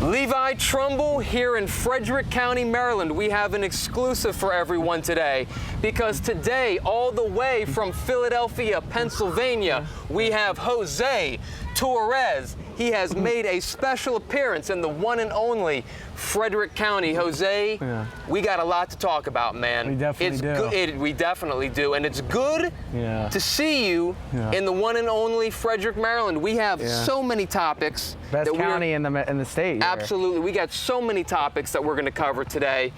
Levi Trumbull here in Frederick County, Maryland. We have an exclusive for everyone today because today, all the way from Philadelphia, Pennsylvania, we have José Torres. He has made a special appearance in the one and only Frederick County. José, we got a lot to talk about, man. We definitely do. We definitely do, and it's good to see you in the one and only Frederick, Maryland. We have so many topics. Best county in the state. Absolutely. We got so many topics that we're going to cover today,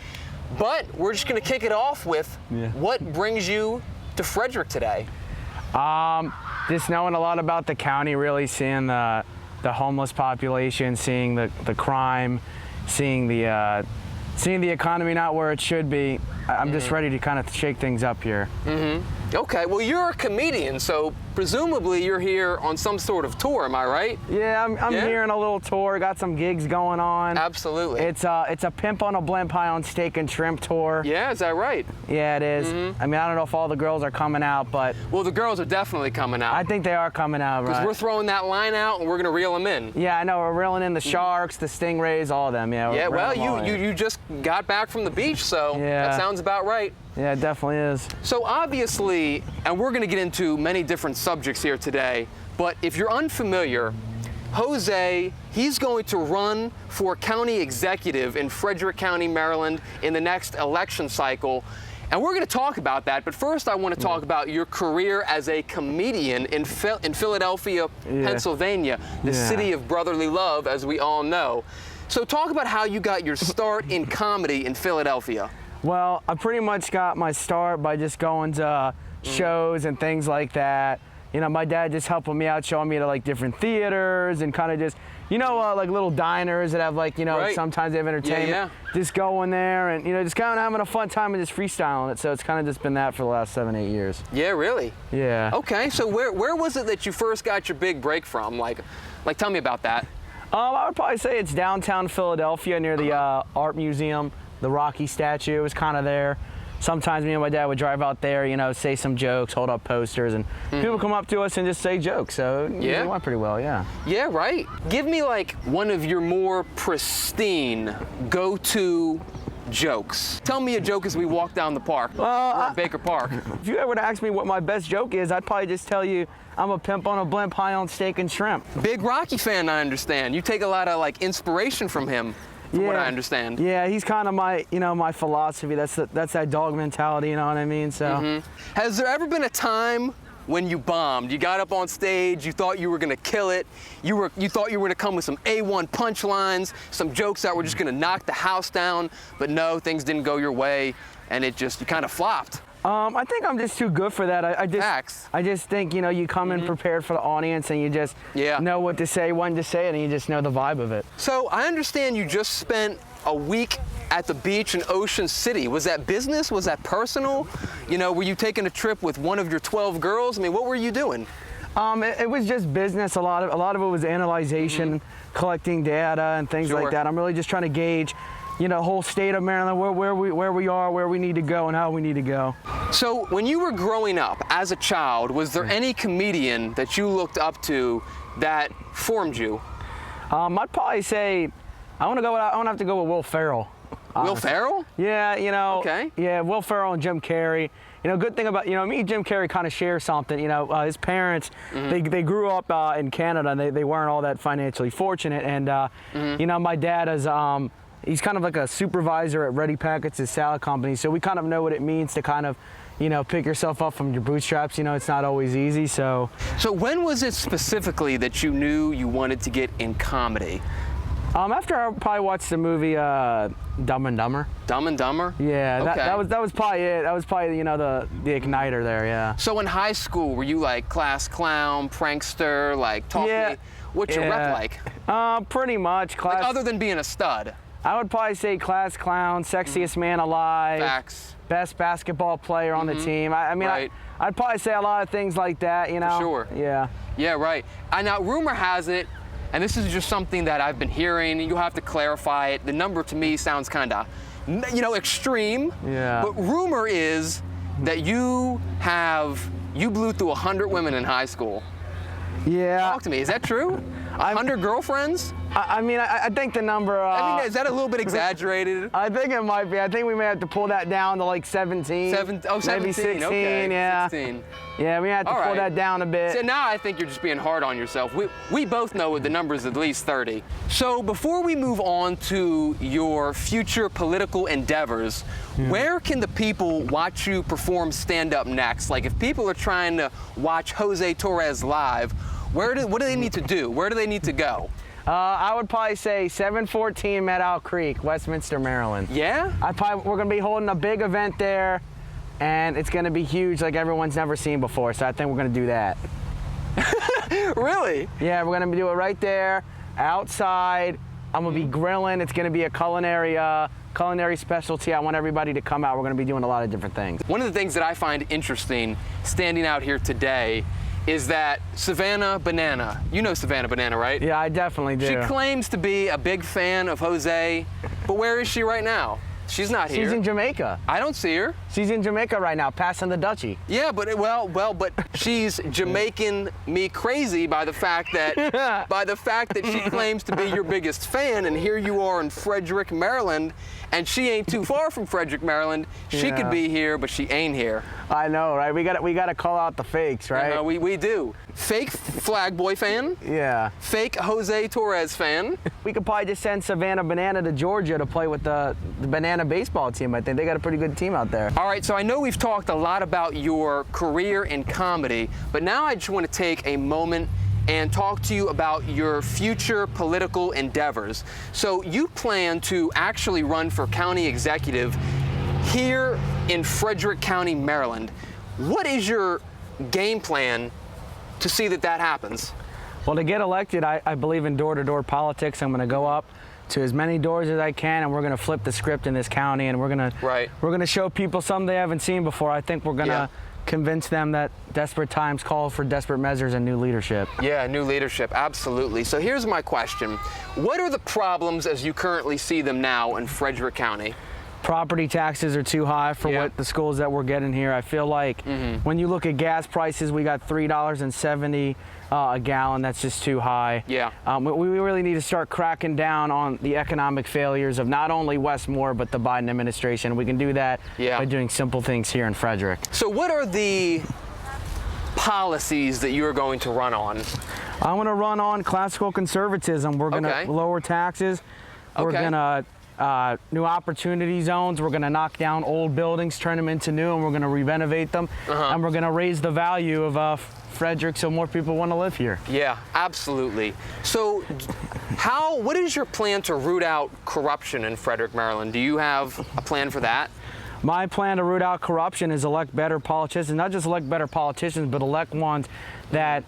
but we're just going to kick it off with what brings you to Frederick today? Just knowing a lot about the county, really seeing the homeless population, seeing the crime, seeing the economy not where it should be. I'm just ready to kind of shake things up here. Okay, well, you're a comedian, so presumably you're here on some sort of tour, am I right? Yeah, I'm here on a little tour, got some gigs going on. Absolutely. It's a pimp on a blimp high on steak and shrimp tour. Yeah, is that right? Yeah, it is. I mean, I don't know if all the girls are coming out, but... Well, the girls are definitely coming out. I think they are coming out, right? Because we're throwing that line out and we're going to reel them in. Yeah, I know, we're reeling in the sharks, the stingrays, all of them, Yeah, well, you just got back from the beach, so that sounds about right. Yeah, it definitely is. So obviously, and we're going to get into many different subjects here today, but if you're unfamiliar, José, he's going to run for county executive in Frederick County, Maryland in the next election cycle. And we're going to talk about that, but first I want to talk about your career as a comedian in Philadelphia, Pennsylvania, the city of brotherly love, as we all know. So talk about how you got your start in comedy in Philadelphia. Well, I pretty much got my start by just going to shows and things like that. You know, my dad just helping me out, showing me to like different theaters and kind of just, you know, like little diners that have like, you know, sometimes they have entertainment. Just going there and, you know, just kind of having a fun time and just freestyling it. So it's kind of just been that for the last 7-8 years. Yeah, really? Yeah. Okay, so where was it that you first got your big break from? Like tell me about that. I would probably say it's downtown Philadelphia near the art museum. The Rocky statue was kind of there. Sometimes me and my dad would drive out there, you know, say some jokes, hold up posters, and people come up to us and just say jokes. So it went pretty well, yeah. Yeah, right. Give me like one of your more pristine go-to jokes. Tell me a joke as we walk down the park, or Baker Park. If you ever were to ask me what my best joke is, I'd probably just tell you I'm a pimp on a blimp high on steak and shrimp. Big Rocky fan, I understand. You take a lot of like inspiration from him. From what I understand. Yeah, he's kind of my, you know, my philosophy. That's that dog mentality, you know what I mean? So. Has there ever been a time when you bombed? You got up on stage, you thought you were gonna kill it, you thought you were gonna come with some A1 punchlines, some jokes that were just gonna knock the house down, but no, things didn't go your way, and you kind of flopped. I think I'm just too good for that. I just think, you know, you come in prepared for the audience and you just know what to say, when to say it, and you just know the vibe of it. So I understand you just spent a week at the beach in Ocean City. Was that business? Was that personal? You know, were you taking a trip with one of your 12 girls? I mean, what were you doing? It was just business. A lot of it was analyzation, collecting data and things like that. I'm really just trying to gauge, you know, whole state of Maryland, where we are, where we need to go, and how we need to go. So when you were growing up as a child, was there any comedian that you looked up to that formed you? I'd probably say I want to have to go with Will Ferrell. Will Ferrell? Yeah, you know. Okay. Yeah, Will Ferrell and Jim Carrey. You know, good thing about, you know, me and Jim Carrey kind of share something. You know, his parents, they grew up in Canada, and they weren't all that financially fortunate. And you know, my dad is he's kind of like a supervisor at Ready Packets, his salad company. So we kind of know what it means to kind of, you know, pick yourself up from your bootstraps. You know, it's not always easy, so. So when was it specifically that you knew you wanted to get in comedy? After I probably watched the movie Dumb and Dumber. Dumb and Dumber? Yeah, that was probably it. That was probably, you know, the igniter there, yeah. So in high school, were you like class clown, prankster, like talk me? What's your rep like? Pretty much. Like, other than being a stud? I would probably say class clown, sexiest man alive. Facts. Best basketball player on the team. I mean, I'd probably say a lot of things like that, you know? For sure. Yeah. Yeah, right. Now, rumor has it, and this is just something that I've been hearing, you'll have to clarify it. The number to me sounds kind of, you know, extreme. Yeah. But rumor is that you blew through 100 women in high school. Yeah. Talk to me, is that true? 100 girlfriends? I mean, I think the number. I mean, is that a little bit exaggerated? I think it might be. I think we may have to pull that down to like 17. 17, maybe 16. Okay. Yeah. 16. Yeah, we have to pull that down a bit. So now I think you're just being hard on yourself. We both know the number's at least 30. So before we move on to your future political endeavors, where can the people watch you perform stand-up next? Like if people are trying to watch José Torres live, what do they need to do? Where do they need to go? I would probably say 714 Meadow Creek, Westminster, Maryland. Yeah? We're going to be holding a big event there, and it's going to be huge like everyone's never seen before, so I think we're going to do that. Really? Yeah, we're going to do it right there, outside. I'm going to be grilling. It's going to be a culinary specialty. I want everybody to come out. We're going to be doing a lot of different things. One of the things that I find interesting standing out here today is that Savannah Banana, you know Savannah Banana, right? Yeah, I definitely do. She claims to be a big fan of Jose, but where is she right now? She's not here. She's in Jamaica. I don't see her. She's in Jamaica right now, passing the Dutchie. Yeah, but but she's Jamaican me crazy by the fact that she claims to be your biggest fan, and here you are in Frederick, Maryland, and she ain't too far from Frederick, Maryland. She could be here, but she ain't here. I know, right? We got to call out the fakes, right? No, we do. Fake Flag Boy fan. Yeah. Fake José Torres fan. We could probably just send Savannah Banana to Georgia to play with the Banana baseball team. I think they got a pretty good team out there. All right, so I know we've talked a lot about your career in comedy, but now I just want to take a moment and talk to you about your future political endeavors. So you plan to actually run for county executive here in Frederick County, Maryland. What is your game plan to see that happens? Well, to get elected, I believe in door-to-door politics. I'm going to go up to as many doors as I can, and we're going to flip the script in this county, and we're going to show people something they haven't seen before. I think we're going to convince them that desperate times call for desperate measures and new leadership. Yeah, new leadership, absolutely. So here's my question. What are the problems as you currently see them now in Frederick County? Property taxes are too high for what the schools that we're getting here. I feel like when you look at gas prices, we got $3.70 a gallon. That's just too high. Yeah. We really need to start cracking down on the economic failures of not only Westmore, but the Biden administration. We can do that by doing simple things here in Frederick. So what are the policies that you are going to run on? I'm going to run on classical conservatism. We're going to lower taxes. We're going to new opportunity zones. We're going to knock down old buildings, turn them into new, and we're going to re-renovate them. And we're going to raise the value of Frederick so more people want to live here. Yeah, absolutely. So what is your plan to root out corruption in Frederick, Maryland? Do you have a plan for that? My plan to root out corruption is elect better politicians, not just elect better politicians, but elect ones that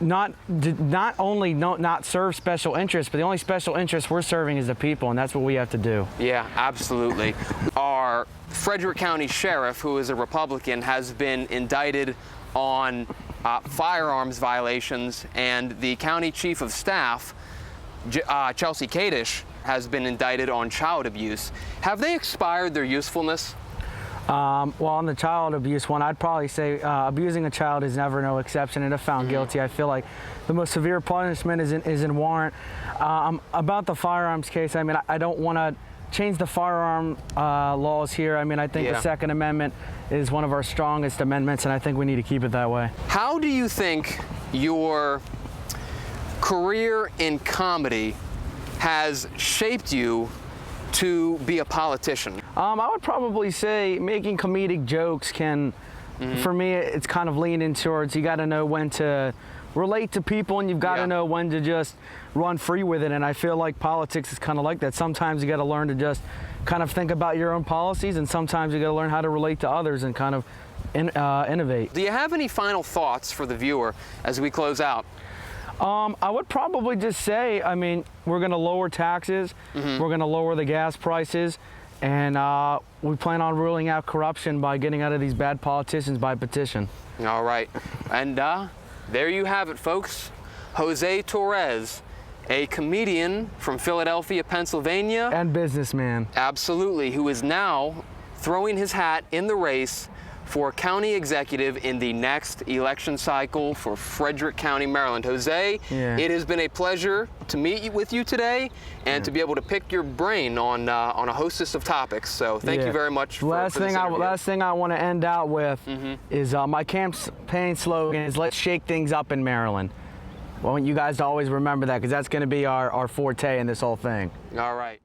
not only not serve special interests, but the only special interest we're serving is the people, and that's what we have to do. Yeah, absolutely. Our Frederick County Sheriff, who is a Republican, has been indicted on firearms violations, and the County Chief of Staff, Chelsea Kadish, has been indicted on child abuse. Have they expired their usefulness? Well, on the child abuse one, I'd probably say abusing a child is never no exception, and if found guilty, I feel like the most severe punishment is in warrant. About the firearms case, I mean, I don't want to change the firearm laws here. I mean, I think the Second Amendment is one of our strongest amendments, and I think we need to keep it that way. How do you think your career in comedy has shaped you to be a politician? I would probably say making comedic jokes can, for me, it's kind of leaning towards you got to know when to relate to people, and you've got to know when to just run free with it. And I feel like politics is kind of like that. Sometimes you got to learn to just kind of think about your own policies, and sometimes you got to learn how to relate to others and kind of innovate. Do you have any final thoughts for the viewer as we close out? I would probably just say, I mean, we're going to lower taxes, we're going to lower the gas prices, and we plan on ruling out corruption by getting out of these bad politicians by petition. All right. And there you have it, folks. José Torres, a comedian from Philadelphia, Pennsylvania. And businessman. Absolutely, who is now throwing his hat in the race for county executive in the next election cycle for Frederick County, Maryland. Jose, it has been a pleasure to meet with you today and to be able to pick your brain on a hostess of topics. So thank you very much for this interview. Last thing I want to end out with is my campaign slogan is "Let's shake things up in Maryland." I want you guys to always remember that, because that's going to be our forte in this whole thing. All right.